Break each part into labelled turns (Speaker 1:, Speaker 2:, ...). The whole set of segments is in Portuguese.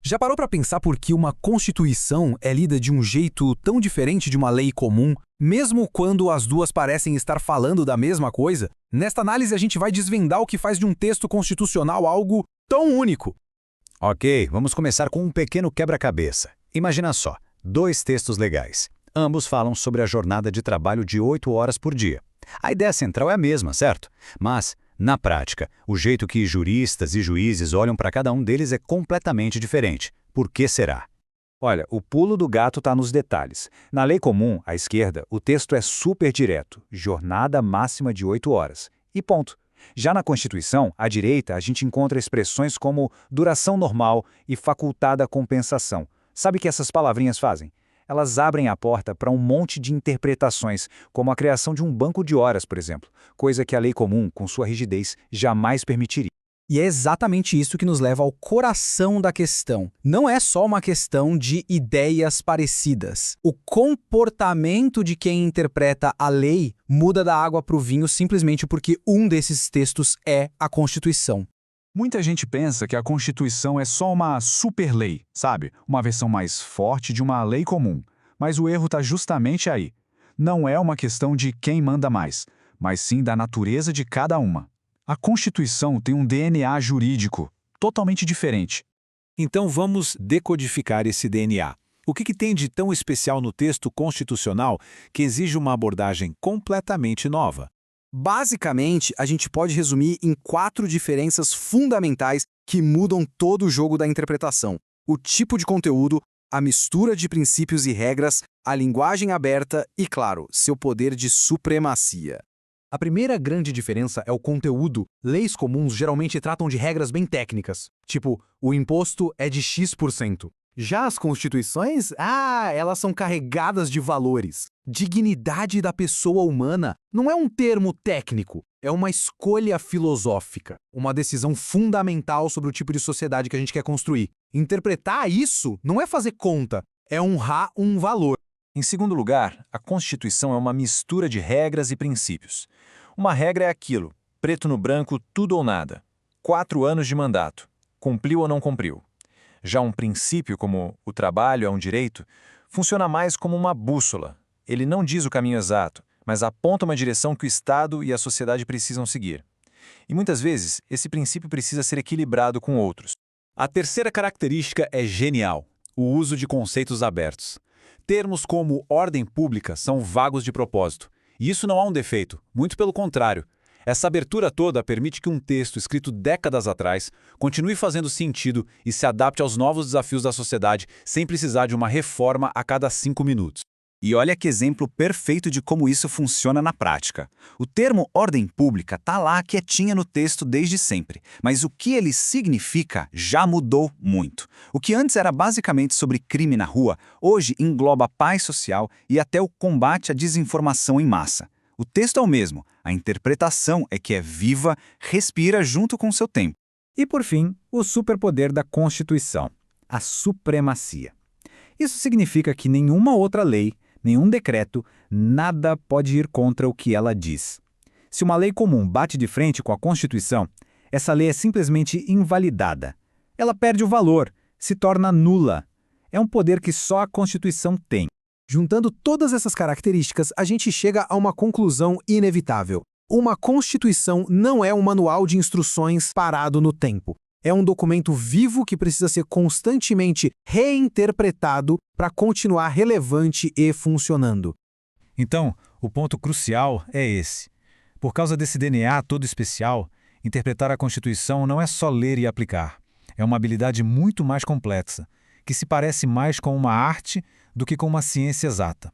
Speaker 1: Já parou para pensar por que uma Constituição é lida de um jeito tão diferente de uma lei comum, mesmo quando as duas parecem estar falando da mesma coisa? Nesta análise, a gente vai desvendar o que faz de um texto constitucional algo tão único.
Speaker 2: Ok, vamos começar com um pequeno quebra-cabeça. Imagina só, 2 textos legais. Ambos falam sobre a jornada de trabalho de 8 horas por dia. A ideia central é a mesma, certo? Mas, na prática, o jeito que juristas e juízes olham para cada um deles é completamente diferente. Por que será?
Speaker 3: Olha, o pulo do gato está nos detalhes. Na lei comum, à esquerda, o texto é super direto, jornada máxima de 8 horas. E ponto. Já na Constituição, à direita, a gente encontra expressões como duração normal e facultada compensação. Sabe o que essas palavrinhas fazem? Elas abrem a porta para um monte de interpretações, como a criação de um banco de horas, por exemplo, coisa que a lei comum, com sua rigidez, jamais permitiria.
Speaker 1: E é exatamente isso que nos leva ao coração da questão. Não é só uma questão de ideias parecidas. O comportamento de quem interpreta a lei muda da água para o vinho simplesmente porque um desses textos é a Constituição.
Speaker 4: Muita gente pensa que a Constituição é só uma super-lei, sabe? Uma versão mais forte de uma lei comum. Mas o erro está justamente aí. Não é uma questão de quem manda mais, mas sim da natureza de cada uma. A Constituição tem um DNA jurídico totalmente diferente.
Speaker 3: Então vamos decodificar esse DNA. O que tem de tão especial no texto constitucional que exige uma abordagem completamente nova?
Speaker 1: Basicamente, a gente pode resumir em 4 diferenças fundamentais que mudam todo o jogo da interpretação: o tipo de conteúdo, a mistura de princípios e regras, a linguagem aberta e, claro, seu poder de supremacia. A primeira grande diferença é o conteúdo. Leis comuns geralmente tratam de regras bem técnicas, tipo, o imposto é de X%. Já as constituições, elas são carregadas de valores. Dignidade da pessoa humana não é um termo técnico, é uma escolha filosófica, uma decisão fundamental sobre o tipo de sociedade que a gente quer construir. Interpretar isso não é fazer conta, é honrar um valor.
Speaker 4: Em segundo lugar, a Constituição é uma mistura de regras e princípios. Uma regra é aquilo, preto no branco, tudo ou nada. 4 anos de mandato. Cumpriu ou não cumpriu? Já um princípio, como o trabalho é um direito, funciona mais como uma bússola. Ele não diz o caminho exato, mas aponta uma direção que o Estado e a sociedade precisam seguir. E muitas vezes, esse princípio precisa ser equilibrado com outros.
Speaker 3: A terceira característica é genial: o uso de conceitos abertos. Termos como ordem pública são vagos de propósito. E isso não é um defeito, muito pelo contrário. Essa abertura toda permite que um texto escrito décadas atrás continue fazendo sentido e se adapte aos novos desafios da sociedade sem precisar de uma reforma a cada 5 minutos.
Speaker 2: E olha que exemplo perfeito de como isso funciona na prática. O termo ordem pública está lá quietinha no texto desde sempre, mas o que ele significa já mudou muito. O que antes era basicamente sobre crime na rua, hoje engloba paz social e até o combate à desinformação em massa. O texto é o mesmo, a interpretação é que é viva, respira junto com o seu tempo.
Speaker 5: E por fim, o superpoder da Constituição, a supremacia. Isso significa que nenhuma outra lei, nenhum decreto, nada pode ir contra o que ela diz. Se uma lei comum bate de frente com a Constituição, essa lei é simplesmente invalidada. Ela perde o valor, se torna nula. É um poder que só a Constituição tem.
Speaker 1: Juntando todas essas características, a gente chega a uma conclusão inevitável. Uma Constituição não é um manual de instruções parado no tempo. É um documento vivo que precisa ser constantemente reinterpretado para continuar relevante e funcionando.
Speaker 3: Então, o ponto crucial é esse. Por causa desse DNA todo especial, interpretar a Constituição não é só ler e aplicar. É uma habilidade muito mais complexa, que se parece mais com uma arte do que com uma ciência exata.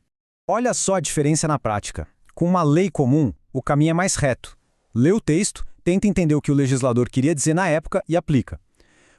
Speaker 5: Olha só a diferença na prática. Com uma lei comum, o caminho é mais reto. Lê o texto, tenta entender o que o legislador queria dizer na época e aplica.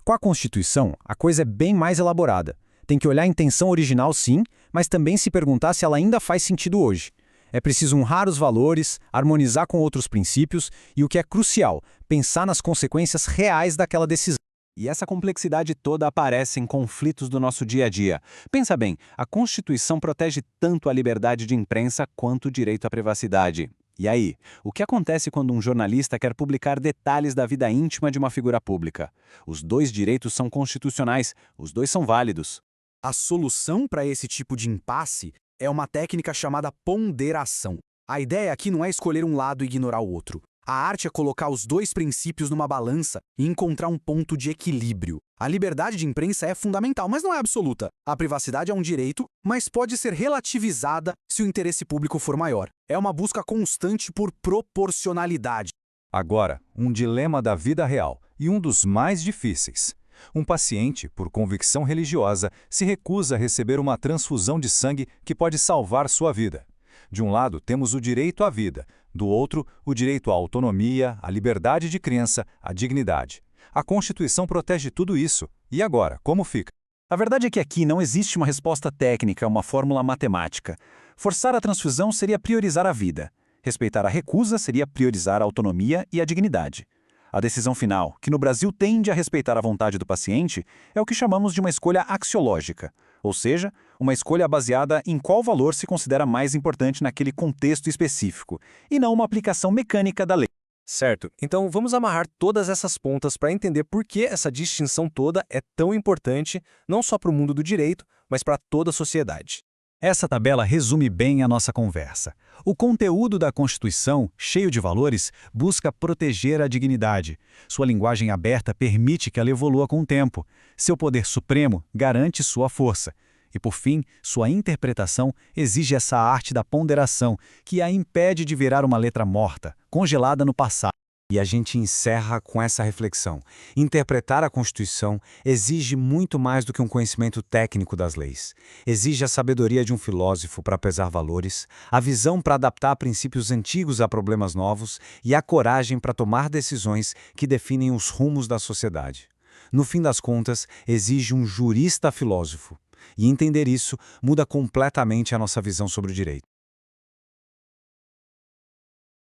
Speaker 5: Com a Constituição, a coisa é bem mais elaborada. Tem que olhar a intenção original, sim, mas também se perguntar se ela ainda faz sentido hoje. É preciso honrar os valores, harmonizar com outros princípios e, o que é crucial, pensar nas consequências reais daquela decisão.
Speaker 6: E essa complexidade toda aparece em conflitos do nosso dia a dia. Pensa bem, a Constituição protege tanto a liberdade de imprensa quanto o direito à privacidade. E aí, o que acontece quando um jornalista quer publicar detalhes da vida íntima de uma figura pública? Os dois direitos são constitucionais, os dois são válidos.
Speaker 1: A solução para esse tipo de impasse é uma técnica chamada ponderação. A ideia aqui não é escolher um lado e ignorar o outro. A arte é colocar os dois princípios numa balança e encontrar um ponto de equilíbrio. A liberdade de imprensa é fundamental, mas não é absoluta. A privacidade é um direito, mas pode ser relativizada se o interesse público for maior. É uma busca constante por proporcionalidade.
Speaker 2: Agora, um dilema da vida real, e um dos mais difíceis. Um paciente, por convicção religiosa, se recusa a receber uma transfusão de sangue que pode salvar sua vida. De um lado, temos o direito à vida, do outro, o direito à autonomia, à liberdade de crença, à dignidade. A Constituição protege tudo isso. E agora, como fica?
Speaker 6: A verdade é que aqui não existe uma resposta técnica, uma fórmula matemática. Forçar a transfusão seria priorizar a vida. Respeitar a recusa seria priorizar a autonomia e a dignidade. A decisão final, que no Brasil tende a respeitar a vontade do paciente, é o que chamamos de uma escolha axiológica, ou seja, uma escolha baseada em qual valor se considera mais importante naquele contexto específico, e não uma aplicação mecânica da lei.
Speaker 4: Certo, então vamos amarrar todas essas pontas para entender por que essa distinção toda é tão importante, não só para o mundo do direito, mas para toda a sociedade.
Speaker 5: Essa tabela resume bem a nossa conversa. O conteúdo da Constituição, cheio de valores, busca proteger a dignidade. Sua linguagem aberta permite que ela evolua com o tempo. Seu poder supremo garante sua força. E, por fim, sua interpretação exige essa arte da ponderação, que a impede de virar uma letra morta, congelada no passado. E a gente encerra com essa reflexão. Interpretar a Constituição exige muito mais do que um conhecimento técnico das leis. Exige a sabedoria de um filósofo para pesar valores, a visão para adaptar princípios antigos a problemas novos e a coragem para tomar decisões que definem os rumos da sociedade. No fim das contas, exige um jurista filósofo. E entender isso muda completamente a nossa visão sobre o direito.